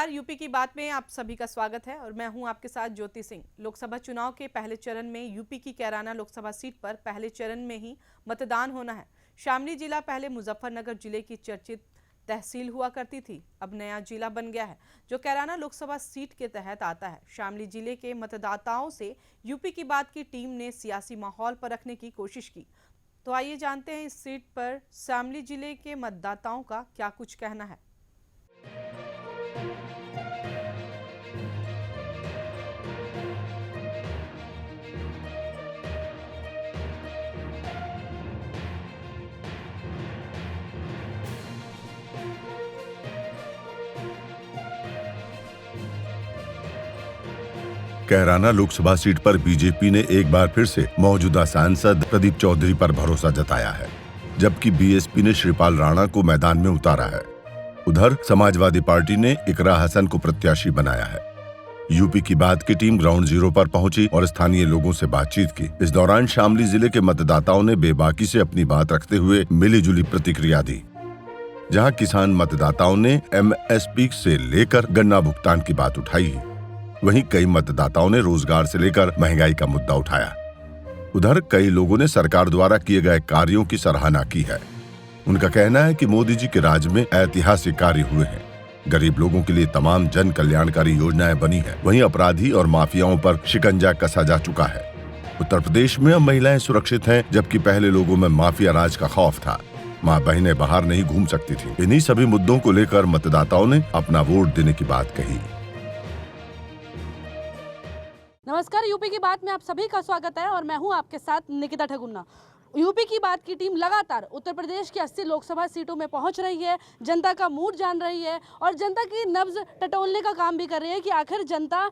नमस्कार, यूपी की बात में आप सभी का स्वागत है और मैं हूं आपके साथ ज्योति सिंह। लोकसभा चुनाव के पहले चरण में यूपी की कैराना लोकसभा सीट पर पहले चरण में ही मतदान होना है। शामली जिला पहले मुजफ्फरनगर जिले की चर्चित तहसील हुआ करती थी, अब नया जिला बन गया है जो कैराना लोकसभा सीट के तहत आता है। शामली जिले के मतदाताओं से यूपी की बात की टीम ने सियासी माहौल परखने की कोशिश की। तो आइए जानते हैं इस सीट पर शामली जिले के मतदाताओं का क्या कुछ कहना है। कैराना लोकसभा सीट पर बीजेपी ने एक बार फिर से मौजूदा सांसद प्रदीप चौधरी पर भरोसा जताया है, जबकि बीएसपी ने श्रीपाल राणा को मैदान में उतारा है। उधर समाजवादी पार्टी ने इकरा हसन को प्रत्याशी बनाया है। यूपी की बात की टीम ग्राउंड जीरो पर पहुंची और स्थानीय लोगों से बातचीत की। इस दौरान शामली जिले के मतदाताओं ने बेबाकी से अपनी बात रखते हुए मिलीजुली प्रतिक्रिया दी। जहां किसान मतदाताओं ने एमएसपी से लेकर गन्ना भुगतान की बात उठाई, वहीं कई मतदाताओं ने रोजगार से लेकर महंगाई का मुद्दा उठाया। उधर कई लोगों ने सरकार द्वारा किए गए कार्यों की सराहना की है। उनका कहना है कि मोदी जी के राज में ऐतिहासिक कार्य हुए हैं। गरीब लोगों के लिए तमाम जन कल्याणकारी योजनाएं बनी है। वहीं अपराधी और माफियाओं पर शिकंजा कसा जा चुका है। उत्तर प्रदेश में अब महिलाएं सुरक्षित हैं, जबकि पहले लोगों में माफिया राज का खौफ था। माँ बहनें बाहर नहीं घूम सकती थी। इन्हीं सभी मुद्दों को लेकर मतदाताओं ने अपना वोट देने की बात कही। नमस्कार, यूपी की बात में आप सभी का स्वागत है और मैं हूं आपके साथ निकिता ठगुन्ना। यूपी की बात की टीम लगातार उत्तर प्रदेश की 80 लोकसभा सीटों में पहुंच रही है, जनता का मूड जान रही है और जनता की नब्ज टटोलने का काम भी कर रही है कि आखिर जनता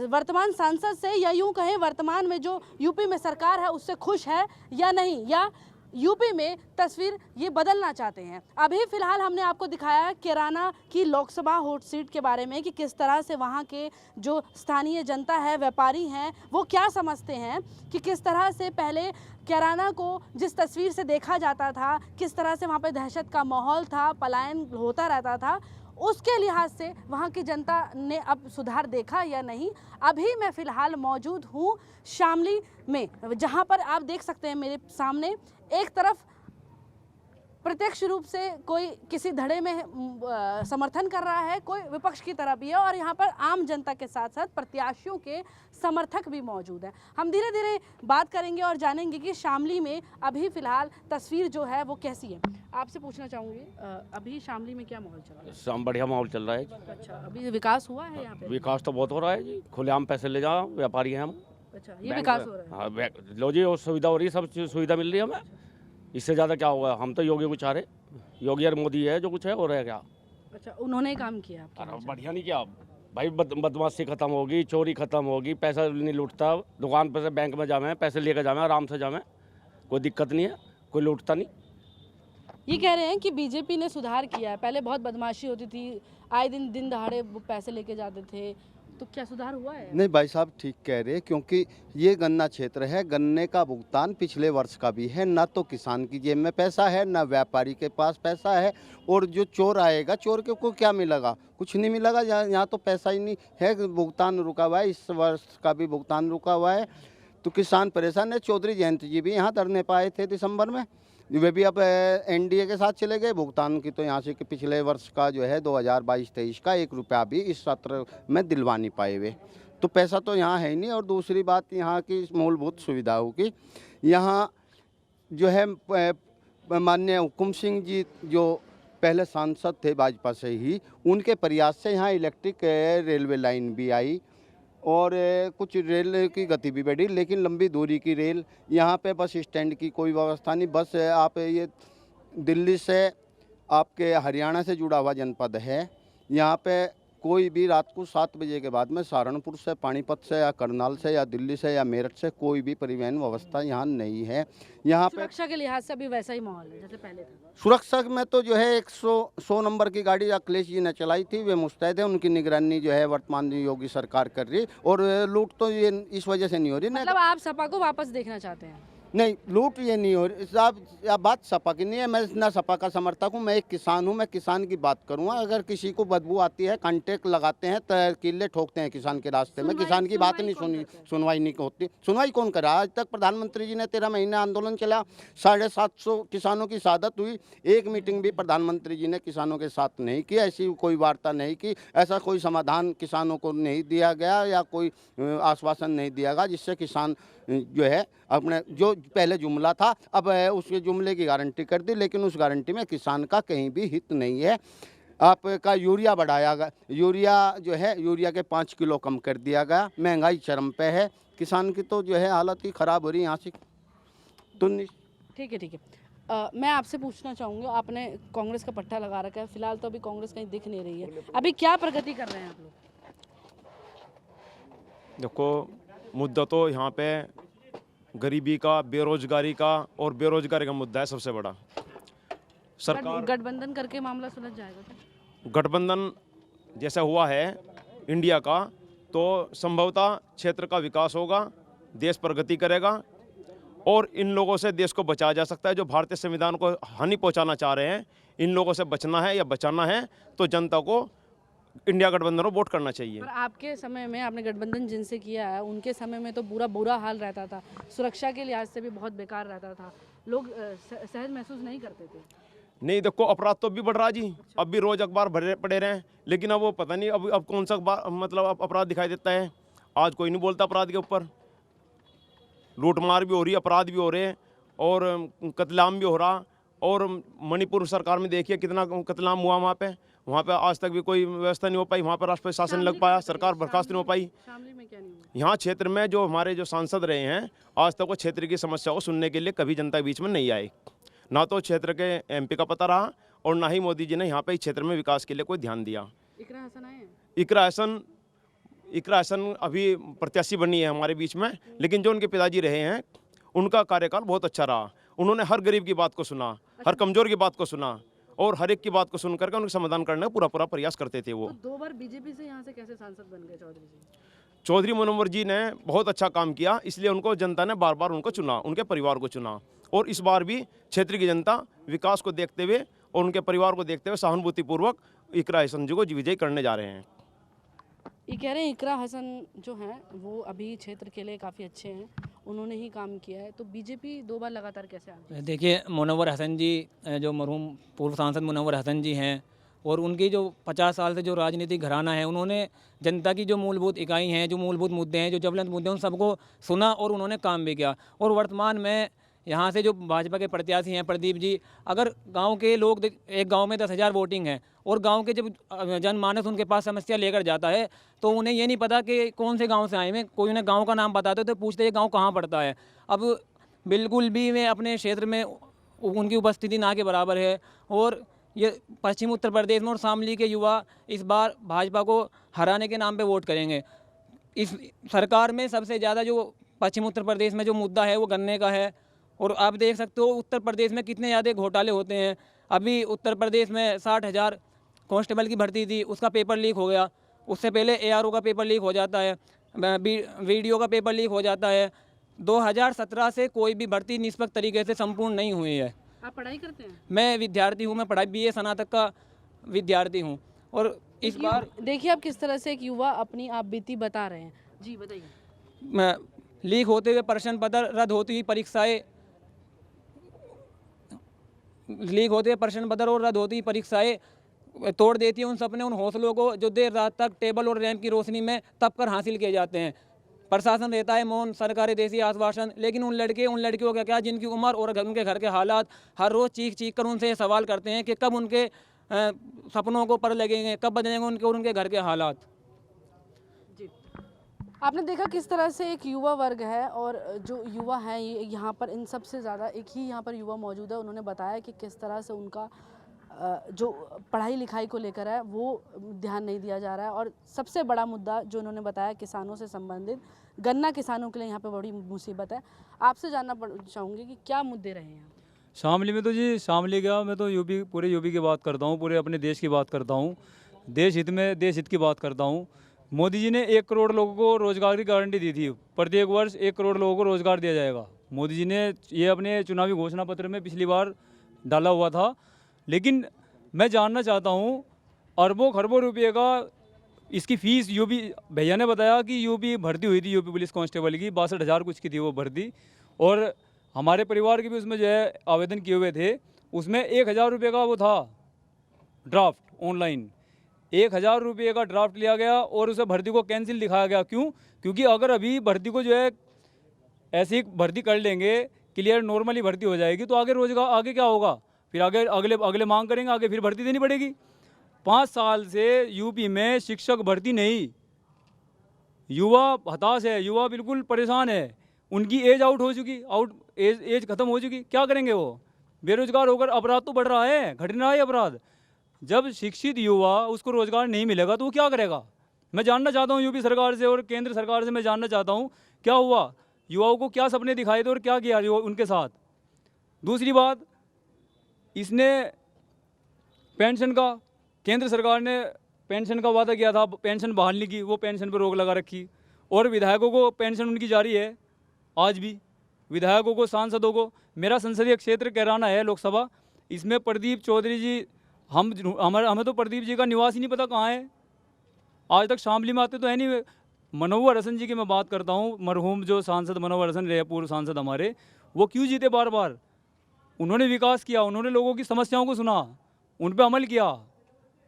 वर्तमान सांसद से या यूं कहें वर्तमान में जो यूपी में सरकार है उससे खुश है या नहीं, या यूपी में तस्वीर ये बदलना चाहते हैं। अभी फिलहाल हमने आपको दिखाया कैराना की लोकसभा हॉट सीट के बारे में कि किस तरह से वहाँ के जो स्थानीय जनता है, व्यापारी हैं, वो क्या समझते हैं कि किस तरह से पहले कैराना को जिस तस्वीर से देखा जाता था, किस तरह से वहाँ पे दहशत का माहौल था, पलायन होता रहता था, उसके लिहाज से वहाँ की जनता ने अब सुधार देखा या नहीं। अभी मैं फ़िलहाल मौजूद हूँ शामली में, जहाँ पर आप देख सकते हैं मेरे सामने एक तरफ प्रत्यक्ष रूप से कोई किसी धड़े में समर्थन कर रहा है, कोई विपक्ष की तरफ भी है और यहाँ पर आम जनता के साथ साथ प्रत्याशियों के समर्थक भी मौजूद हैं। हम धीरे धीरे बात करेंगे और जानेंगे कि शामली में अभी फ़िलहाल तस्वीर जो है वो कैसी है। आपसे पूछना चाहूँगी, अभी शामली में क्या माहौल चल रहा है? बढ़िया माहौल चल रहा है। अच्छा, अभी विकास हुआ है यहाँ पे? विकास तो बहुत हो रहा है जी, खुलेआम पैसे ले जाओ, व्यापारी हैं हम। अच्छा, ये विकास हो रहा है? हाँ, लो जी, और सुविधा हो रही है, सब सुविधा मिल रही है हमें। इससे ज़्यादा क्या होगा? हम तो योगी को चाह रहे, योगी और मोदी है जो कुछ है हो रहा है क्या? अच्छा, उन्होंने काम किया? बढ़िया नहीं किया भाई। बदमाशी खत्म होगी, चोरी खत्म होगी, पैसा नहीं लूटता। दुकान पर से बैंक में जावे, पैसे लेकर जावे, आराम से जावे, कोई दिक्कत नहीं है, कोई लूटता नहीं। ये कह रहे हैं कि बीजेपी ने सुधार किया है, पहले बहुत बदमाशी होती थी, आए दिन दहाड़े पैसे लेके जाते थे, तो क्या सुधार हुआ है? नहीं भाई साहब, ठीक कह रहे हैं, क्योंकि ये गन्ना क्षेत्र है, गन्ने का भुगतान पिछले वर्ष का भी है। ना तो किसान की जेब में पैसा है, ना व्यापारी के पास पैसा है, और जो चोर आएगा, चोर के को क्या मिलेगा? कुछ नहीं मिलेगा। यहाँ तो पैसा ही नहीं है, भुगतान रुका हुआ है, इस वर्ष का भी भुगतान रुका हुआ है, तो किसान परेशान है। चौधरी जयंत जी भी यहाँ धरने पर आए थे दिसंबर में, वे भी अब एनडीए के साथ चले गए। भुगतान की तो यहाँ से कि पिछले वर्ष का जो है 2022-23 का 1 रुपया भी इस सत्र में दिलवा नहीं पाए हुए, तो पैसा तो यहाँ है ही नहीं। और दूसरी बात, यहाँ की मूलभूत सुविधाओं की, यहाँ जो है माननीय हुकुम सिंह जी जो पहले सांसद थे भाजपा से ही, उनके प्रयास से यहाँ इलेक्ट्रिक रेलवे लाइन भी आई और कुछ रेल की गति भी बढ़ी, लेकिन लंबी दूरी की रेल, यहाँ पे बस स्टैंड की कोई व्यवस्था नहीं। बस आप ये दिल्ली से आपके हरियाणा से जुड़ा हुआ जनपद है, यहाँ पे कोई भी रात को 7 बजे के बाद में सहारनपुर से, पानीपत से या करनाल से या दिल्ली से या मेरठ से कोई भी परिवहन व्यवस्था यहाँ नहीं है। यहाँ पे सुरक्षा के लिहाज से अभी वैसा ही माहौल है जैसे पहले था? सुरक्षा में तो जो है 100 नंबर की गाड़ी अखिलेश जी ने चलाई थी, वे मुस्तैद है, उनकी निगरानी जो है वर्तमान योगी सरकार कर रही, और लूट तो ये इस वजह से नहीं हो रही। मतलब आप सपा को वापस देखना चाहते हैं? नहीं, लूट ये नहीं हो रही साहब। या बात सपा की नहीं है, मैं ना सपा का समर्थक हूँ, मैं एक किसान हूँ, मैं किसान की बात करूँगा। अगर किसी को बदबू आती है, कांटेक्ट लगाते हैं, किले ठोकते हैं किसान के रास्ते में, किसान की बात नहीं सुनवाई नहीं होती। सुनवाई कौन करा? आज तक प्रधानमंत्री जी ने 13 महीने आंदोलन चला, 750 किसानों की शहादत हुई, एक मीटिंग भी प्रधानमंत्री जी ने किसानों के साथ नहीं की, ऐसी कोई वार्ता नहीं की, ऐसा कोई समाधान किसानों को नहीं दिया गया या कोई आश्वासन नहीं दिया गया जिससे किसान जो है अपने जो पहले जुमला था अब उसके जुमले की गारंटी कर दी, लेकिन उस गारंटी में किसान का कहीं भी हित नहीं है। आपका यूरिया बढ़ाया गया, यूरिया जो है यूरिया के 5 किलो कम कर दिया गया, महंगाई चरम पे है, किसान की तो जो है हालत ही ख़राब हो रही है यहाँ से तो ठीक है। मैं आपसे पूछना चाहूँगी, आपने कांग्रेस का पट्टा लगा रखा है, फिलहाल तो अभी कांग्रेस कहीं दिख नहीं रही है, अभी क्या प्रगति कर रहे हैं आप लोग? देखो, मुद्दा तो यहाँ पे गरीबी का, बेरोजगारी का, और बेरोजगारी का मुद्दा है सबसे बड़ा। सरकार गठबंधन करके मामला सुलझ जाएगा क्या? गठबंधन जैसा हुआ है इंडिया का, तो संभवतः क्षेत्र का विकास होगा, देश प्रगति करेगा और इन लोगों से देश को बचाया जा सकता है। जो भारतीय संविधान को हानि पहुंचाना चाह रहे हैं, इन लोगों से बचना है या बचाना है तो जनता को इंडिया गठबंधन को वोट करना चाहिए। पर आपके समय में आपने गठबंधन जिनसे किया है उनके समय में तो बुरा हाल रहता था, सुरक्षा के लिहाज से भी बहुत बेकार रहता था, लोग सहज महसूस नहीं करते थे। नहीं, देखो, अपराध तो अभी बढ़ रहा जी, अब भी रोज अखबार भरे पड़े रहे हैं, लेकिन अब वो पता नहीं अब कौन सा अखबार मतलब अपराध दिखाई देता है। आज कोई नहीं बोलता अपराध के ऊपर। लूटमार भी हो रही है, अपराध भी हो रहे हैं और कत्लेआम भी हो रहा। और मणिपुर सरकार में देखिए कितना कत्लेआम हुआ वहाँ पे आज तक भी कोई व्यवस्था नहीं हो पाई, वहाँ पर राष्ट्रपति शासन लग पाया, सरकार बर्खास्त नहीं हो पाई। शामली में क्या नहीं हुआ? यहाँ क्षेत्र में जो हमारे जो सांसद रहे हैं आज तक वो क्षेत्र की समस्या को सुनने के लिए कभी जनता के बीच में नहीं आए, ना तो क्षेत्र के MP का पता रहा और ना ही मोदी जी ने यहाँ पे इस क्षेत्र में विकास के लिए कोई ध्यान दिया। इकरा हसन आए हैं? इकरा हसन अभी प्रत्याशी बनी है हमारे बीच में, लेकिन जो उनके पिताजी रहे हैं उनका कार्यकाल बहुत अच्छा रहा। उन्होंने हर गरीब की बात को सुना, हर कमजोर की बात को सुना और हर एक की बात को सुन करके उनका समाधान करने का पूरा प्रयास करते थे वो। तो 2 बार बीजेपी से यहाँ से कैसे सांसद बन गए चौधरी जी? चौधरी मुनव्वर जी ने बहुत अच्छा काम किया, इसलिए उनको जनता ने बार बार उनको चुना, उनके परिवार को चुना। और इस बार भी क्षेत्र की जनता विकास को देखते हुए और उनके परिवार को देखते हुए सहानुभूतिपूर्वक इकरा हसन जी को विजयी करने जा रहे हैं। ये कह रहे हैं इकरा हसन जो हैं वो अभी क्षेत्र के लिए काफ़ी अच्छे हैं, उन्होंने ही काम किया है, तो बीजेपी 2 बार लगातार कैसे आ गई? देखिए, मुनव्वर हसन जी जो मरहूम पूर्व सांसद मुनव्वर हसन जी हैं और उनकी जो 50 साल से जो राजनीतिक घराना है, उन्होंने जनता की जो मूलभूत इकाई हैं, जो मूलभूत मुद्दे हैं, जो ज्वलंत मुद्दे हैं, उन सबको सुना और उन्होंने काम भी किया। और वर्तमान में यहाँ से जो भाजपा के प्रत्याशी हैं प्रदीप जी, अगर गांव के लोग, एक गांव में 10,000 वोटिंग है और गांव के जब जनमानस उनके पास समस्या लेकर जाता है तो उन्हें ये नहीं पता कि कौन से गांव से आए हैं। कोई उन्हें गांव का नाम बताते तो पूछते ये गांव कहाँ पड़ता है। अब बिल्कुल भी मैं अपने क्षेत्र में उनकी उपस्थिति ना के बराबर है। और ये पश्चिम उत्तर प्रदेश में और शामली के युवा इस बार भाजपा को हराने के नाम पर वोट करेंगे। इस सरकार में सबसे ज़्यादा जो पश्चिम उत्तर प्रदेश में जो मुद्दा है वो गन्ने का है। और आप देख सकते हो उत्तर प्रदेश में कितने ज़्यादा घोटाले होते हैं। अभी उत्तर प्रदेश में 60,000 कांस्टेबल की भर्ती थी, उसका पेपर लीक हो गया। उससे पहले ARO का पेपर लीक हो जाता है, VDO का पेपर लीक हो जाता है। 2017 से कोई भी भर्ती निष्पक्ष तरीके से संपूर्ण नहीं हुई है। आप पढ़ाई करते हैं? मैं विद्यार्थी हूँ, मैं पढ़ाई BA स्नातक का विद्यार्थी हूँ। और इस बार देखिए आप किस तरह से एक युवा अपनी आप बीती बता रहे हैं। जी बताइए। लीक होते हुए प्रश्न पत्र, रद्द होती हुई परीक्षाएँ, लीक होते हुए प्रश्न पत्र और रद्द होती परीक्षाएं तोड़ देती है उन सपने, उन हौसलों को जो देर रात तक टेबल और रैंप की रोशनी में तप कर हासिल किए जाते हैं। प्रशासन देता है मौन, सरकारी देसी आश्वासन, लेकिन उन लड़कियों का क्या, जिनकी उम्र और उनके घर के हालात हर रोज़ चीख कर उनसे सवाल करते हैं कि कब उनके सपनों को पर लगेंगे, कब बदलेंगे उनके और उनके घर के हालात। जी, आपने देखा किस तरह से एक युवा वर्ग है और जो युवा हैं यहाँ पर इन सबसे ज़्यादा एक ही यहाँ पर युवा मौजूद है। उन्होंने बताया कि किस तरह से उनका जो पढ़ाई लिखाई को लेकर है वो ध्यान नहीं दिया जा रहा है। और सबसे बड़ा मुद्दा जो उन्होंने बताया किसानों से संबंधित, गन्ना किसानों के लिए यहाँ पे बड़ी मुसीबत है। आपसे जानना चाहूँगी कि क्या मुद्दे रहे हैं? शामली में तो जी, शामली क्या, मैं तो पूरे यूपी की बात करता हूँ, पूरे अपने देश की बात करता हूँ, देश हित की बात करता हूँ। मोदी जी ने 1 करोड़ लोगों को रोजगार की गारंटी दी थी, प्रत्येक वर्ष 1 करोड़ लोगों को रोजगार दिया जाएगा। मोदी जी ने ये अपने चुनावी घोषणा पत्र में पिछली बार डाला हुआ था। लेकिन मैं जानना चाहता हूँ, अरबों खरबों रुपये का इसकी फ़ीस यूपी भैया ने बताया कि यूपी भर्ती हुई थी, यूपी पुलिस कांस्टेबल की 62,000 कुछ की थी वो भर्ती। और हमारे परिवार के भी उसमें जो है आवेदन किए हुए थे, उसमें 1,000 रुपये का वो था ड्राफ्ट ऑनलाइन। 1,000 रुपये का ड्राफ्ट लिया गया और उसे भर्ती को कैंसिल दिखाया गया। क्यों? क्योंकि अगर अभी भर्ती को जो है ऐसी भर्ती कर लेंगे, क्लियर नॉर्मली भर्ती हो जाएगी, तो आगे रोजगार आगे क्या होगा, फिर आगे अगले मांग करेंगे, आगे फिर भर्ती देनी पड़ेगी। 5 साल से यूपी में शिक्षक भर्ती नहीं, युवा हताश है, युवा बिल्कुल परेशान है, उनकी एज आउट हो चुकी, एज खत्म हो चुकी, क्या करेंगे वो? बेरोजगार होकर अपराध तो बढ़ रहा है, घट रहा है अपराध। जब शिक्षित युवा उसको रोजगार नहीं मिलेगा तो वो क्या करेगा? मैं जानना चाहता हूँ यूपी सरकार से और केंद्र सरकार से, मैं जानना चाहता हूँ क्या हुआ, युवाओं को क्या सपने दिखाए थे और क्या किया उनके साथ। दूसरी बात, इसने पेंशन का, केंद्र सरकार ने पेंशन का वादा किया था, पेंशन बहाली की, वो पेंशन पर रोक लगा रखी। और विधायकों को पेंशन उनकी जारी है आज भी, विधायकों को, सांसदों को। मेरा संसदीय क्षेत्र कैराना है लोकसभा, इसमें प्रदीप चौधरी जी, हमें तो प्रदीप जी का निवास ही नहीं पता कहाँ है, आज तक शामली में आते तो है नहीं। मनोहर हसन जी की मैं बात करता हूँ, मरहूम जो सांसद मनोहर हसन रहे, पूर्व सांसद हमारे, वो क्यों जीते बार बार? उन्होंने विकास किया, उन्होंने लोगों की समस्याओं को सुना, उन पर अमल किया,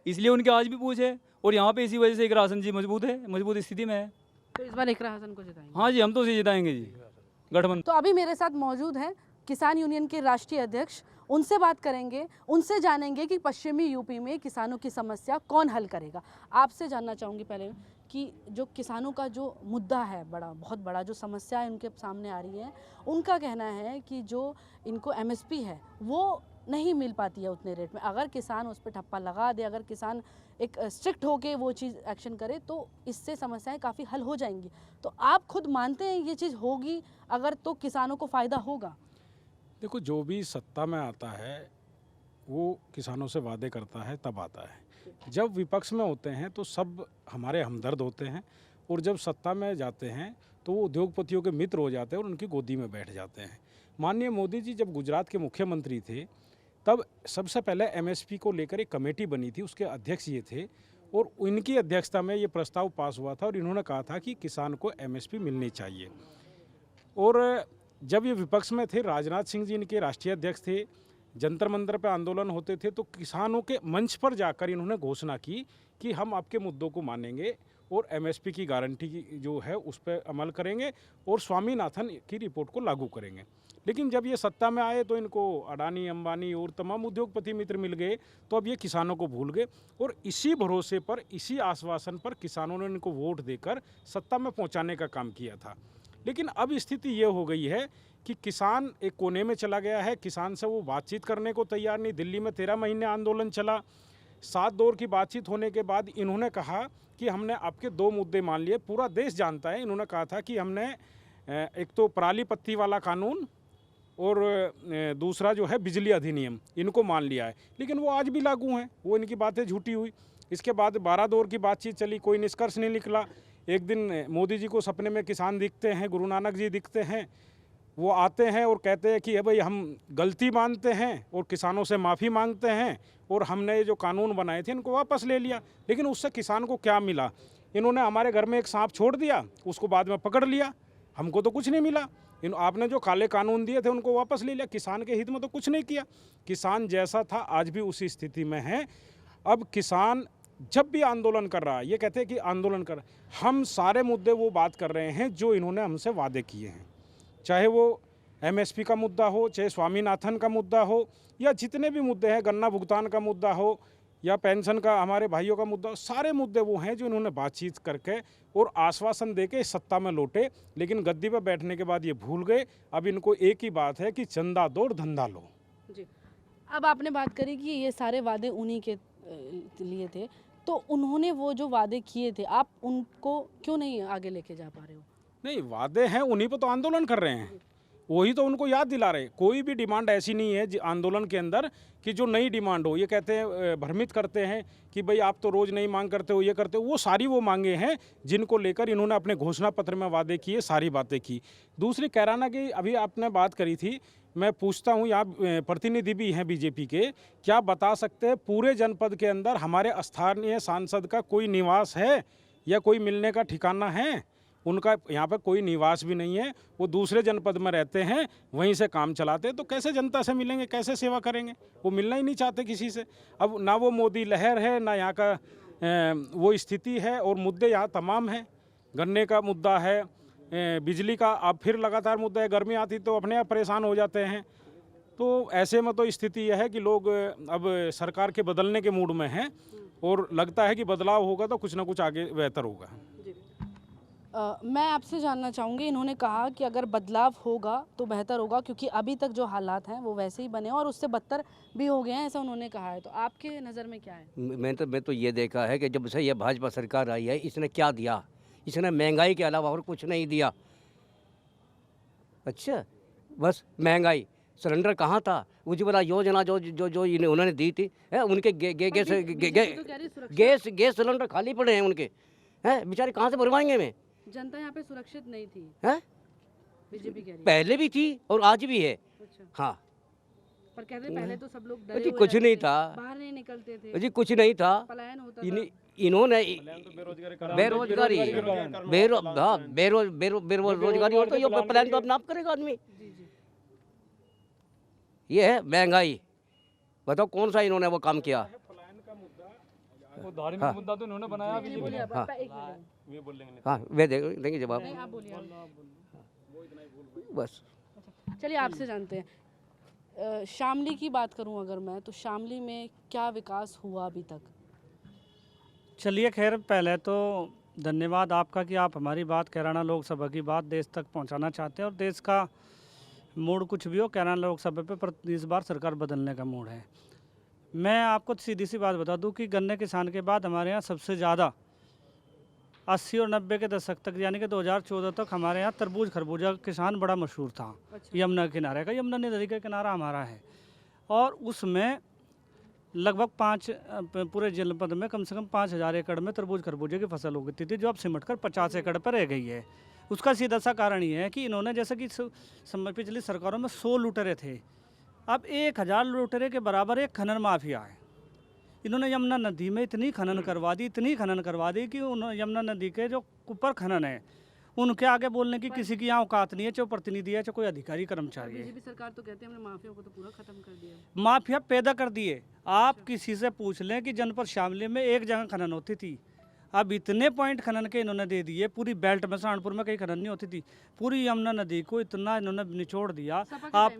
इसलिए उनके आज भी पूछ है। और यहाँ पे इसी वजह से इकरा हसन जी मजबूत स्थिति में है। तो इस बार इकरा हसन को जिताएंगे? हाँ जी, हम तो उसे जिताएंगे जी, गठबंधन। तो अभी मेरे साथ मौजूद हैं किसान यूनियन के राष्ट्रीय अध्यक्ष, उनसे बात करेंगे, उनसे जानेंगे कि पश्चिमी यूपी में किसानों की समस्या कौन हल करेगा। आपसे जानना चाहूँगी पहले कि जो किसानों का जो मुद्दा है, बहुत बड़ा जो समस्या है उनके सामने आ रही है, उनका कहना है कि जो इनको एमएसपी है वो नहीं मिल पाती है उतने रेट में। अगर किसान उस पर ठप्पा लगा दे, अगर किसान एक स्ट्रिक्ट होके वो चीज़ एक्शन करे तो इससे समस्याएं काफ़ी हल हो जाएंगी। तो आप खुद मानते हैं ये चीज़ होगी अगर, तो किसानों को फ़ायदा होगा? देखो, जो भी सत्ता में आता है वो किसानों से वादे करता है तब आता है। जब विपक्ष में होते हैं तो सब हमारे हमदर्द होते हैं, और जब सत्ता में जाते हैं तो वो उद्योगपतियों के मित्र हो जाते हैं और उनकी गोदी में बैठ जाते हैं। माननीय मोदी जी जब गुजरात के मुख्यमंत्री थे तब सबसे पहले एमएसपी को लेकर एक कमेटी बनी थी, उसके अध्यक्ष ये थे, और इनकी अध्यक्षता में ये प्रस्ताव पास हुआ था और इन्होंने कहा था कि किसान को एमएसपी मिलनी चाहिए। और जब ये विपक्ष में थे, राजनाथ सिंह जी इनके राष्ट्रीय अध्यक्ष थे, जंतर मंतर पर आंदोलन होते थे, तो किसानों के मंच पर जाकर इन्होंने घोषणा की कि हम आपके मुद्दों को मानेंगे और एमएसपी की गारंटी की जो है उस पर अमल करेंगे और स्वामीनाथन की रिपोर्ट को लागू करेंगे। लेकिन जब ये सत्ता में आए तो इनको अडानी, अंबानी और तमाम उद्योगपति मित्र मिल गए, तो अब ये किसानों को भूल गए, और इसी भरोसे पर, इसी आश्वासन पर किसानों ने इनको वोट देकर सत्ता में पहुंचाने का काम किया था। लेकिन अब स्थिति ये हो गई है कि किसान एक कोने में चला गया है, किसान से वो बातचीत करने को तैयार नहीं। दिल्ली में 13 महीने आंदोलन चला, 7 दौर की बातचीत होने के बाद इन्होंने कहा कि हमने आपके 2 मुद्दे मान लिए। पूरा देश जानता है, इन्होंने कहा था कि हमने एक तो पराली पत्ती वाला कानून और दूसरा जो है बिजली अधिनियम, इनको मान लिया है, लेकिन वो आज भी लागू हैं, वो इनकी बातें झूठी हुई। इसके बाद 12 दौर की बातचीत चली, कोई निष्कर्ष नहीं निकला। एक दिन मोदी जी को सपने में किसान दिखते हैं, गुरु नानक जी दिखते हैं, वो आते हैं और कहते हैं कि भाई हम गलती मानते हैं और किसानों से माफ़ी मांगते हैं, और हमने ये जो कानून बनाए थे इनको वापस ले लिया। लेकिन उससे किसान को क्या मिला? इन्होंने हमारे घर में एक सांप छोड़ दिया, उसको बाद में पकड़ लिया, हमको तो कुछ नहीं मिला। आपने जो काले कानून दिए थे उनको वापस ले लिया, किसान के हित में तो कुछ नहीं किया। किसान जैसा था आज भी उसी स्थिति में है। अब किसान जब भी आंदोलन कर रहा है, ये कहते हैं कि आंदोलन कर, हम सारे मुद्दे वो बात कर रहे हैं जो इन्होंने हमसे वादे किए हैं, चाहे वो एमएसपी का मुद्दा हो, चाहे स्वामीनाथन का मुद्दा हो, या जितने भी मुद्दे हैं, गन्ना भुगतान का मुद्दा हो या पेंशन का हमारे भाइयों का मुद्दा, सारे मुद्दे वो हैं जो इन्होंने बातचीत करके और आश्वासन देके सत्ता में लौटे। लेकिन गद्दी पर बैठने के बाद ये भूल गए। अब इनको एक ही बात है कि चंदा दो और धंधा लो। जी, अब आपने बात करी कि ये सारे वादे उन्हीं के लिए थे, तो उन्होंने वो जो वादे किए थे आप उनको क्यों नहीं आगे लेके जा पा रहे हो? नहीं, वादे हैं, उन्हीं पर तो आंदोलन कर रहे हैं। वही तो उनको याद दिला रहे। कोई भी डिमांड ऐसी नहीं है आंदोलन के अंदर कि जो नई डिमांड हो। ये कहते हैं, भ्रमित करते हैं कि भाई आप तो रोज़ नहीं मांग करते हो, ये करते हो। वो सारी वो मांगे हैं जिनको लेकर इन्होंने अपने घोषणा पत्र में वादे किए, सारी बातें की। दूसरी कैराना की अभी आपने बात करी थी, मैं पूछता हूँ, यहाँ प्रतिनिधि भी हैं बीजेपी के, क्या बता सकते हैं पूरे जनपद के अंदर हमारे स्थानीय सांसद का कोई निवास है या कोई मिलने का ठिकाना है? उनका यहाँ पर कोई निवास भी नहीं है, वो दूसरे जनपद में रहते हैं, वहीं से काम चलाते हैं। तो कैसे जनता से मिलेंगे, कैसे सेवा करेंगे? वो मिलना ही नहीं चाहते किसी से। अब ना वो मोदी लहर है, ना यहाँ का वो स्थिति है, और मुद्दे यहाँ तमाम हैं। गन्ने का मुद्दा है, बिजली का अब फिर लगातार मुद्दा है, गर्मी आती तो अपने आप परेशान हो जाते हैं। तो ऐसे में तो स्थिति यह है कि लोग अब सरकार के बदलने के मूड में हैं, और लगता है कि बदलाव होगा तो कुछ ना कुछ आगे बेहतर होगा। मैं आपसे जानना चाहूँगी, इन्होंने कहा कि अगर बदलाव होगा तो बेहतर होगा, क्योंकि अभी तक जो हालात हैं वो वैसे ही बने हैं और उससे बदतर भी हो गए हैं, ऐसा उन्होंने कहा है। तो आपके नज़र में क्या है? मैं तो ये देखा है कि जब से ये भाजपा सरकार आई है, इसने क्या दिया? इसने महंगाई के अलावा और कुछ नहीं दिया। अच्छा, बस महंगाई। सिलेंडर कहाँ था? उज्ज्वला योजना जो उन्होंने दी थी, है उनके गैस सिलेंडर खाली पड़े हैं उनके, हैं बेचारे कहाँ से भरवाएंगे? में जनता यहाँ पे सुरक्षित नहीं थी, है बीजेपी कह रही है। पहले भी थी और आज भी है। अच्छा। हाँ, पर कह रहे पहले तो सब लोग डरे जी हुए कुछ रहते नहीं थे, था बाहर नहीं निकलते थे, जी कुछ नहीं था। पलायन होता था। इन्होंने बेरोजगारी बेरोजगारी हो तो ये प्लान तो अपना आप करेगा आदमी। ये है महंगाई। बताओ कौन सा इन्होंने वो काम किया? वो धार्मिक मुद्दा तो इन्होंने बनाया भी बोलिए आप, हाँ। एक मिनट। हाँ, वे देंगे जवाब। नहीं, आप बोलिए। बस चलिए आपसे जानते हैं, शामली की बात करूं अगर मैं, तो शामली में क्या विकास हुआ अभी तक? चलिए खैर, पहले तो धन्यवाद आपका कि आप हमारी बात, कैराना लोकसभा की बात देश तक पहुंचाना चाहते हैं। और देश का मूड कुछ भी हो, कैराना लोकसभा पे पर इस बार सरकार बदलने का मूड है। मैं आपको सीधी सी बात बता दूं कि गन्ने किसान के बाद हमारे यहाँ सबसे ज़्यादा 80 और 90 के दशक तक, यानी कि 2014 तक हमारे यहाँ तरबूज खरबूजा किसान बड़ा मशहूर था। अच्छा। यमुना किनारे का, यमुना नदी का किनारा हमारा है, और उसमें लगभग पूरे जनपद में कम से कम 5000 एकड़ में तरबूज खरबूजे की फसल उगती थी, जो अब सिमट कर 50 एकड़ पर रह गई है। उसका सीधा सा कारण ये है कि इन्होंने, जैसे कि पिछली सरकारों में 100 लुटेरे थे, अब 1000 लुटेरे के बराबर एक खनन माफिया है। इन्होंने यमुना नदी में इतनी खनन करवा दी कि यमुना नदी के जो ऊपर खनन है उनके आगे बोलने की किसी की यहाँ औकात नहीं है, चाहे प्रतिनिधि है, चाहे कोई अधिकारी कर्मचारी है। बीजेपी सरकार तो कहते हैं हमने माफिया को तो पूरा खत्म कर दिया। माफिया पैदा कर दिए। आप किसी से पूछ लें कि जनपद शामली में एक जगह खनन होती थी, अब इतने पॉइंट खनन के इन्होंने दे दिए। पूरी बेल्ट में, सहारनपुर में कहीं खनन नहीं होती थी, पूरी यमुना नदी को इतना इन्होंने निचोड़ दिया। आप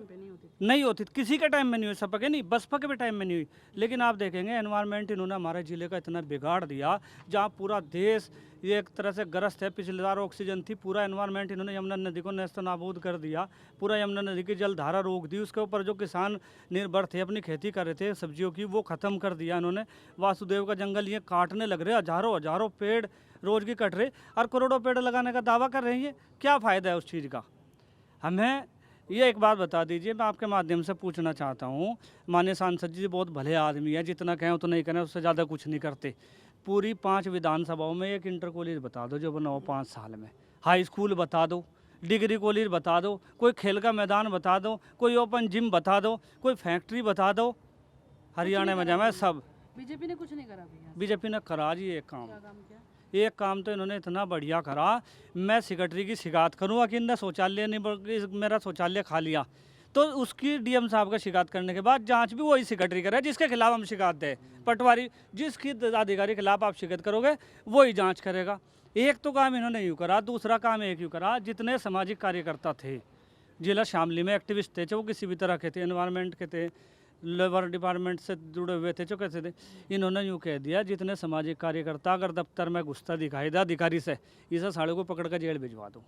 नहीं होती, किसी के टाइम में नहीं हुई, सपा के नहीं, बसपा के भी टाइम में नहीं हुई। लेकिन आप देखेंगे एनवायरनमेंट इन्होंने हमारे ज़िले का इतना बिगाड़ दिया, जहाँ पूरा देश ये एक तरह से ग्रस्त है। पिछले बार ऑक्सीजन थी, पूरा एनवायरनमेंट इन्होंने यमुना नदी को नेस्त नाबूद कर दिया, पूरा यमुना नदी की जलधारा रोक दी। उसके ऊपर जो किसान निर्भर थे, अपनी खेती कर रहे थे सब्जियों की, वो ख़त्म कर दिया इन्होंने। वासुदेव का जंगल ये काटने लग रहे, हज़ारों पेड़ रोज़ की कट रहे, और करोड़ों पेड़ लगाने का दावा कर रहे हैं। क्या फ़ायदा है उस चीज़ का? हमें ये एक बात बता दीजिए, मैं आपके माध्यम से पूछना चाहता हूँ। माननीय सांसद जी बहुत भले आदमी है, जितना कहें उतना नहीं करें, उससे ज़्यादा कुछ नहीं करते। पूरी 5 विधानसभाओं में एक इंटर कॉलेज बता दो जो बना हो 5 साल में, हाई स्कूल बता दो, डिग्री कॉलेज बता दो, कोई खेल का मैदान बता दो, कोई ओपन जिम बता दो, कोई फैक्ट्री बता दो। हरियाणा में जाए सब बीजेपी ने कुछ नहीं करा भैया। बीजेपी ने करा जी एक काम। क्या काम किया? एक काम तो इन्होंने इतना बढ़िया करा, मैं सेक्रेटरी की शिकायत करूँगा कि इनने शौचालय नहीं, मेरा शौचालय खा लिया, तो उसकी डीएम साहब का शिकायत करने के बाद जांच भी वही सेक्रेटरी करे जिसके खिलाफ हम शिकायत दें। पटवारी जिसकी अधिकारी के खिलाफ आप शिकायत करोगे वही जांच करेगा। एक तो काम इन्होंने यूँ करा, दूसरा काम एक यूँ करा, जितने सामाजिक कार्यकर्ता थे जिला शामली में, एक्टिविस्ट थे, चाहे वो किसी भी तरह के थे, एनवायरनमेंट के थे, लेबर डिपार्टमेंट से जुड़े हुए थे, जो कैसे थे, इन्होंने यूँ कह दिया जितने सामाजिक कार्यकर्ता अगर दफ्तर में घुसता दिखाई दे अधिकारी से, इसे साले को पकड़ कर जेल भिजवा दो,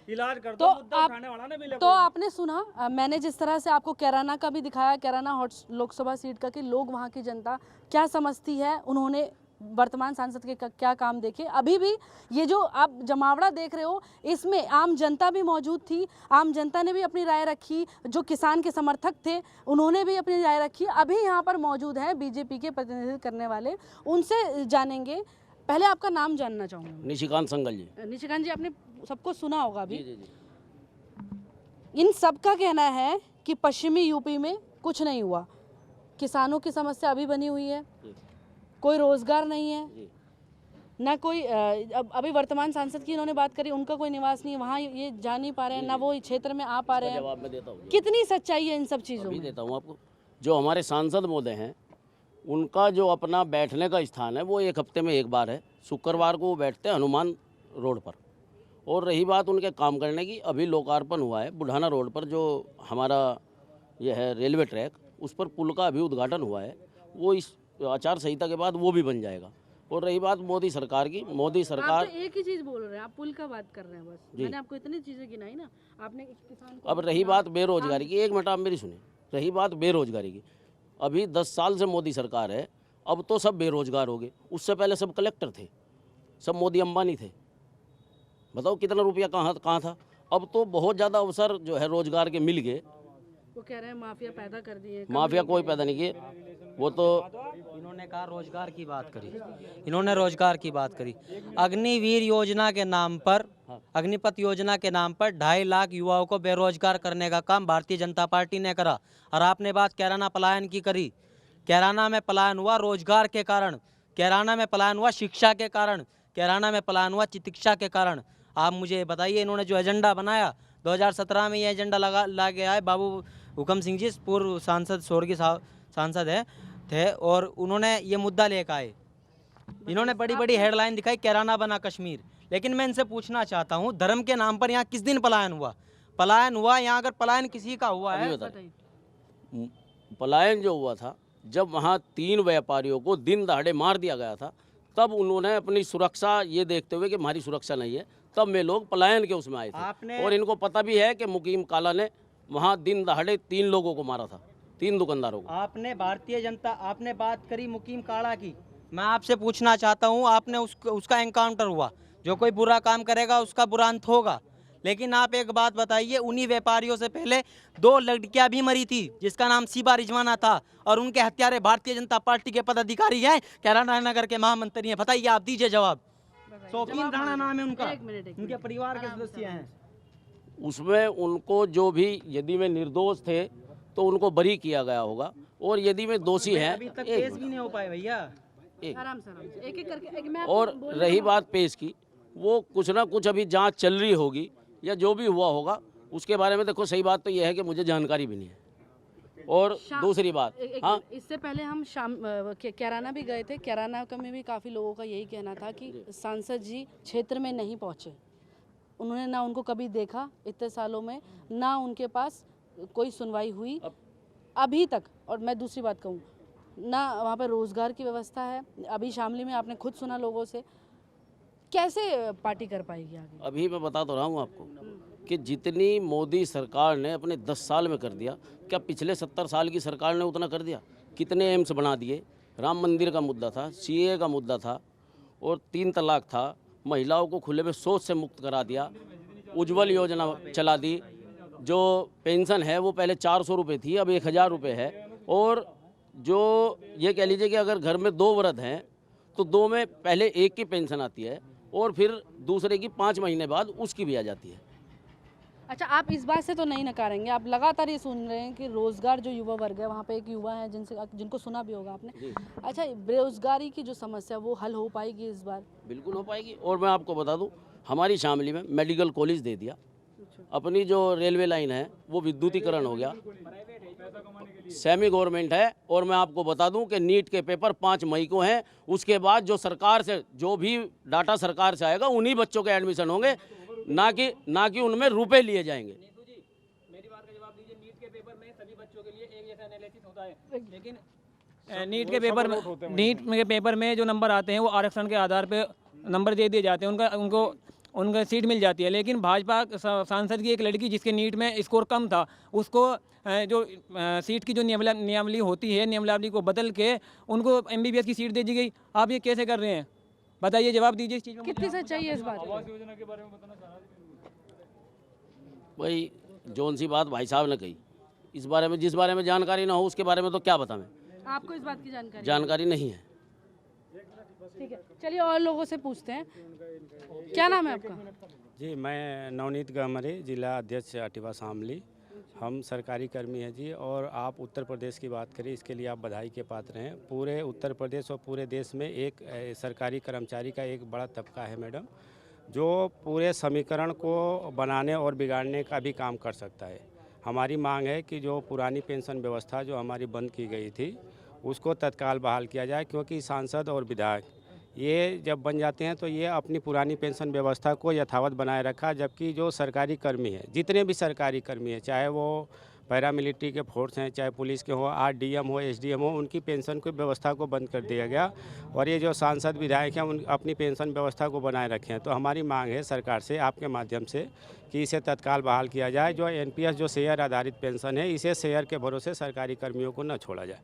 इलाज कर दो, मुद्दा उठाने वाला ना मिले। तो आपने सुना, मैंने जिस तरह से आपको कैराना का भी दिखाया, कैराना हॉट लोकसभा सीट का, कि लोग, वहाँ की जनता क्या समझती है, उन्होंने वर्तमान सांसद के क्या काम देखे। अभी भी ये जो आप जमावड़ा देख रहे हो, इसमें आम जनता भी मौजूद थी, आम जनता ने भी अपनी राय रखी, जो किसान के समर्थक थे उन्होंने भी अपनी राय रखी। अभी यहाँ पर मौजूद हैं बीजेपी के प्रतिनिधित्व करने वाले, उनसे जानेंगे। पहले आपका नाम जानना चाहूँगा। निशिकांत संगल जी। निशिकांत जी, आपने सबको सुना होगा अभी। जी जी जी। इन सब का कहना है कि पश्चिमी यूपी में कुछ नहीं हुआ, किसानों की समस्या अभी बनी हुई है, कोई रोजगार नहीं है, ना कोई अभी वर्तमान सांसद की इन्होंने बात करी, उनका कोई निवास नहीं है, वहाँ ये जा नहीं पा रहे हैं, ना वो क्षेत्र में आ पा रहे हैं। जवाब मैं देता हूँ, कितनी सच्चाई है इन सब चीज़ों अभी में? देता हूँ आपको। जो हमारे सांसद महोदय हैं, उनका जो अपना बैठने का स्थान है वो एक हफ्ते में एक बार है। शुक्रवार को वो बैठते हैं हनुमान रोड पर। और रही बात उनके काम करने की, अभी लोकार्पण हुआ है बुढ़ाना रोड पर, जो हमारा ये है रेलवे ट्रैक, उस पर पुल का अभी उद्घाटन हुआ है। वो इस आचार संहिता के बाद वो भी बन जाएगा। और रही बात मोदी सरकार की, मोदी सरकार आप तो एक ही चीज़ बोल रहे हैं, आप पुल का बात कर रहे हैं बस। मैंने आपको इतनी चीज़ें गिनाई ना, आपने किसान को। अब रही बात बेरोजगारी की, एक मिनट आप मेरी सुनिए। रही बात बेरोजगारी की, अभी 10 साल से मोदी सरकार है, अब तो सब बेरोजगार हो गए। उससे पहले सब कलेक्टर थे, सब मोदी अंबानी थे। बताओ कितना रुपया कहाँ था। अब तो बहुत ज़्यादा अवसर जो है रोजगार के मिल गए। वो कह रहे हैं माफिया पैदा कर दिए। माफिया कोई पैदा नहीं किए, वो तो इन्होंने कहा रोजगार की बात करी, इन्होंने रोजगार की बात करी। अग्निवीर योजना के नाम पर, अग्निपथ योजना के नाम पर 2.5 लाख युवाओं को बेरोजगार करने का काम भारतीय जनता पार्टी ने करा। और आपने बात कैराना पलायन की करी। कैराना में पलायन हुआ रोजगार के कारण, कैराना में पलायन हुआ शिक्षा के कारण, कैराना में पलायन हुआ चिकित्सा के कारण। आप मुझे बताइए, इन्होंने जो एजेंडा बनाया 2017 में, ये एजेंडा ला गया है। बाबू हुकम सिंह जी पूर्व सांसद, स्वर्गीय सांसद थे, और उन्होंने ये मुद्दा लेकर आए। इन्होंने बड़ी बड़ी हेडलाइन दिखाई, कैराना बना कश्मीर। लेकिन मैं इनसे पूछना चाहता हूँ, धर्म के नाम पर यहाँ किस दिन पलायन हुआ? पलायन हुआ यहाँ, अगर पलायन किसी का हुआ है, पलायन जो हुआ था जब वहाँ 3 व्यापारियों को दिन दहाड़े मार दिया गया था, तब उन्होंने अपनी सुरक्षा ये देखते हुए कि हमारी सुरक्षा नहीं है, तब में लोग पलायन के उसमें आए थे। और इनको पता भी है कि मुकीम काला ने वहाँ दिन दहाड़े 3 लोगों को मारा था, 3 दुकानदारों को। आपने भारतीय जनता, आपने बात करी मुकीम काला की, मैं आपसे पूछना चाहता हूँ, आपने उसका एनकाउंटर हुआ। जो कोई बुरा काम करेगा उसका बुरा अंत होगा। लेकिन आप एक बात बताइए, उन्हीं व्यापारियों से पहले 2 लड़कियां भी मरी थी, जिसका नाम सीबा रिजवाना था, और उनके हत्यारे भारतीय जनता पार्टी के पदाधिकारी हैं, कैराना नगर के महामंत्री हैं। बताइए, आप दीजिए जवाब। शौकीन राणा नाम है उनका, उनके परिवार के सदस्य हैं। उसमें उनको जो भी, यदि वे निर्दोष थे तो उनको बरी किया गया होगा, और यदि वे दोषी हैं, अभी तक केस भी नहीं हो पाए भैया। आराम से एक करके। और रही बात पेश की, वो कुछ ना कुछ अभी जांच चल रही होगी, या जो भी हुआ होगा उसके बारे में। देखो, सही बात तो यह है कि मुझे जानकारी भी नहीं है। और दूसरी बात, हाँ, इससे पहले हम कैराना भी गए थे। कैराना का में भी काफ़ी लोगों का यही कहना था कि सांसद जी क्षेत्र में नहीं पहुँचे, उन्होंने ना उनको कभी देखा इतने सालों में, ना उनके पास कोई सुनवाई हुई अभी तक। और मैं दूसरी बात कहूँ, ना वहाँ पर रोज़गार की व्यवस्था है। अभी शामली में आपने खुद सुना लोगों से, कैसे पार्टी कर पाएगी आगे? अभी मैं बता तो रहा हूँ आपको कि जितनी मोदी सरकार ने अपने 10 साल में कर दिया, क्या पिछले 70 साल की सरकार ने उतना कर दिया? कितने एम्स बना दिए, राम मंदिर का मुद्दा था, सीए का मुद्दा था, और 3 तलाक था, महिलाओं को खुले में शौच से मुक्त करा दिया, उज्ज्वल योजना चला दी। जो पेंशन है वो पहले 400 रुपये थी, अब 1000 रुपये है। और जो ये कह लीजिए कि अगर घर में 2 वृद्ध हैं तो 2 में पहले एक की पेंशन आती है, और फिर दूसरे की 5 महीने बाद उसकी भी आ जाती है। अच्छा, आप इस बात से तो नहीं नकारेंगे, आप लगातार ये सुन रहे हैं कि रोजगार जो युवा वर्ग है, वहाँ पे एक युवा है जिनको सुना भी होगा आपने। अच्छा, बेरोजगारी की जो समस्या वो हल हो पाएगी इस बार? बिल्कुल हो पाएगी। और मैं आपको बता दूं, हमारी शामली में मेडिकल कॉलेज दे दिया, अपनी जो रेलवे लाइन है वो विद्युतीकरण हो गया, सेमी गवर्नमेंट है। और मैं आपको बता दूं कि नीट के पेपर 5 मई को हैं। उसके बाद जो सरकार से, जो भी डाटा सरकार से आएगा, उन्हीं बच्चों के एडमिशन होंगे, ना कि उनमें रुपए लिए जाएंगे। मेरी बात का जवाब दीजिए। नीट के पेपर में सभी बच्चों के लिए एक जैसा एनालिसिस होता है, लेकिन नीट के पेपर में जो नंबर आते हैं वो आरक्षण के आधार पे नंबर दे दिए जाते हैं। उनको उनको सीट मिल जाती है। लेकिन भाजपा सांसद की एक लड़की जिसके नीट में स्कोर कम था, उसको जो सीट की जो नियमावली होती है, नियमावली को बदल के उनको MBBS की सीट दे दी गई। आप ये कैसे कर रहे हैं, बताइए, जवाब दीजिए इस चीज़ में। कितनी सच्चाई है इस बात में? आवास योजना के बारे में बताना चाह रहा था। भाई जौन सी बात भाई साहब ने कही, इस बारे में जिस बारे में जानकारी ना हो उसके बारे में तो क्या बताऊं मैं, आपको इस बात की जानकारी नहीं है। ठीक है, चलिए और लोगों से पूछते हैं। क्या नाम है आपका? जी, मैं नवनीत गमरे, जिला अध्यक्ष अटिवा शामली। हम सरकारी कर्मी हैं जी, और आप उत्तर प्रदेश की बात करें, इसके लिए आप बधाई के पात्र हैं। पूरे उत्तर प्रदेश और पूरे देश में एक सरकारी कर्मचारी का एक बड़ा तबका है मैडम, जो पूरे समीकरण को बनाने और बिगाड़ने का भी काम कर सकता है। हमारी मांग है कि जो पुरानी पेंशन व्यवस्था जो हमारी बंद की गई थी, उसको तत्काल बहाल किया जाए, क्योंकि सांसद और विधायक ये जब बन जाते हैं तो ये अपनी पुरानी पेंशन व्यवस्था को यथावत बनाए रखा, जबकि जो सरकारी कर्मी है, जितने भी सरकारी कर्मी हैं, चाहे वो पैरामिलिट्री के फोर्स हैं, चाहे पुलिस के हो, RDM हो, SDM हो, उनकी पेंशन की व्यवस्था को बंद कर दिया गया। और ये जो सांसद विधायक हैं, उन अपनी पेंशन व्यवस्था को बनाए रखे हैं। तो हमारी मांग है सरकार से, आपके माध्यम से, कि इसे तत्काल बहाल किया जाए। जो NPS जो शेयर आधारित पेंशन है, इसे शेयर के भरोसे सरकारी कर्मियों को न छोड़ा जाए।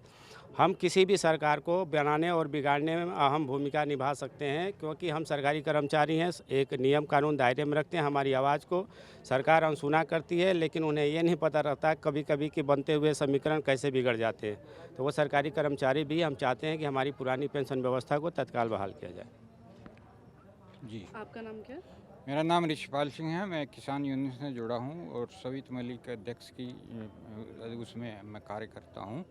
हम किसी भी सरकार को बनाने और बिगाड़ने में अहम भूमिका निभा सकते हैं, क्योंकि हम सरकारी कर्मचारी हैं, एक नियम कानून दायरे में रखते हैं। हमारी आवाज़ को सरकार अनसुना करती है, लेकिन उन्हें ये नहीं पता रहता कभी कभी कि बनते हुए समीकरण कैसे बिगड़ जाते हैं। तो वो सरकारी कर्मचारी भी हम चाहते हैं कि हमारी पुरानी पेंशन व्यवस्था को तत्काल बहाल किया जाए। जी, आपका नाम क्या है? मेरा नाम ऋषिपाल सिंह है। मैं किसान यूनियन से जुड़ा हूँ और सवित मलिक अध्यक्ष की उसमें मैं कार्य करता हूँ।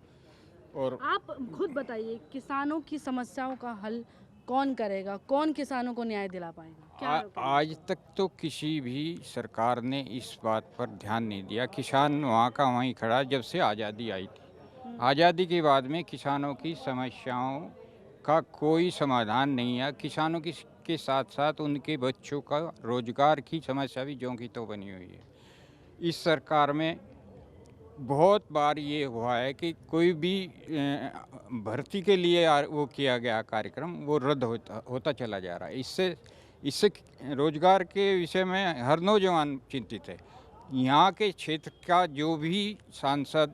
और आप खुद बताइए, किसानों की समस्याओं का हल कौन करेगा? कौन किसानों को न्याय दिला पाएगा? क्या आज तक तो किसी भी सरकार ने इस बात पर ध्यान नहीं दिया। किसान वहाँ का वहीं खड़ा जब से आज़ादी आई थी। आज़ादी के बाद में किसानों की समस्याओं का कोई समाधान नहीं है। किसानों की के साथ साथ उनके बच्चों का रोजगार की समस्या भी ज्यों की तो बनी हुई है। इस सरकार में बहुत बार ये हुआ है कि कोई भी भर्ती के लिए वो किया गया कार्यक्रम वो रद्द होता चला जा रहा है। इससे रोजगार के विषय में हर नौजवान चिंतित है। यहाँ के क्षेत्र का जो भी सांसद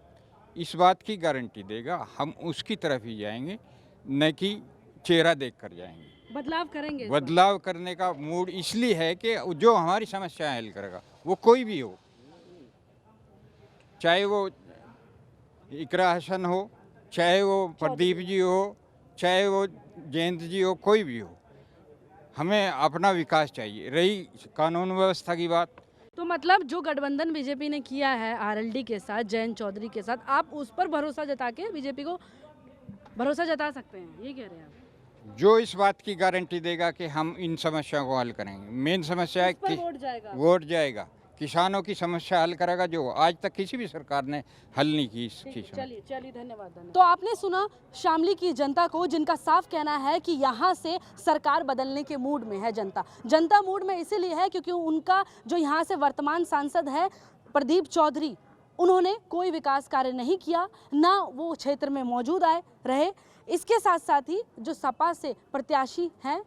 इस बात की गारंटी देगा, हम उसकी तरफ ही जाएंगे, न कि चेहरा देख कर जाएंगे। बदलाव करेंगे? बदलाव करने का मूड इसलिए है कि जो हमारी समस्याएं हल करेगा वो कोई भी हो, चाहे वो इकरा हसन हो, चाहे वो प्रदीप जी हो, चाहे वो जयंत जी हो, कोई भी हो, हमें अपना विकास चाहिए। रही कानून व्यवस्था की बात, तो मतलब जो गठबंधन बीजेपी ने किया है RLD के साथ, जयंत चौधरी के साथ, आप उस पर भरोसा जता के बीजेपी को भरोसा जता सकते हैं, ये कह रहे हैं आप? जो इस बात की गारंटी देगा कि हम इन समस्याओं को हल करेंगे। मेन समस्या है कि वोट जाएगा, किसानों की समस्या हल करेगा, जो आज तक किसी भी सरकार ने हल नहीं की इसकी। चलिए धन्यवाद। तो आपने सुना शामली की जनता को, जिनका साफ कहना है कि यहाँ से सरकार बदलने के मूड में है जनता। जनता मूड में इसीलिए है क्योंकि उनका जो यहाँ से वर्तमान सांसद है प्रदीप चौधरी, उन्होंने कोई विकास कार्य नहीं किया, ना वो क्षेत्र में मौजूद रहे। इसके साथ साथ ही जो सपा से प्रत्याशी हैं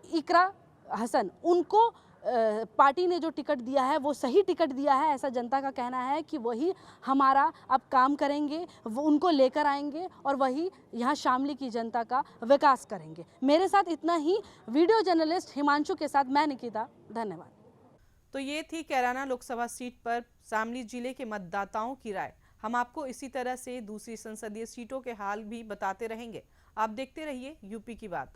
इकरा हसन, उनको पार्टी ने जो टिकट दिया है वो सही टिकट दिया है, ऐसा जनता का कहना है कि वही हमारा अब काम करेंगे, वो उनको लेकर आएंगे और वही यहाँ शामली की जनता का विकास करेंगे। मेरे साथ इतना ही। वीडियो जर्नलिस्ट हिमांशु के साथ मैं निकिता, धन्यवाद। तो ये थी कैराना लोकसभा सीट पर शामली जिले के मतदाताओं की राय। हम आपको इसी तरह से दूसरी संसदीय सीटों के हाल भी बताते रहेंगे। आप देखते रहिए यूपी की बात।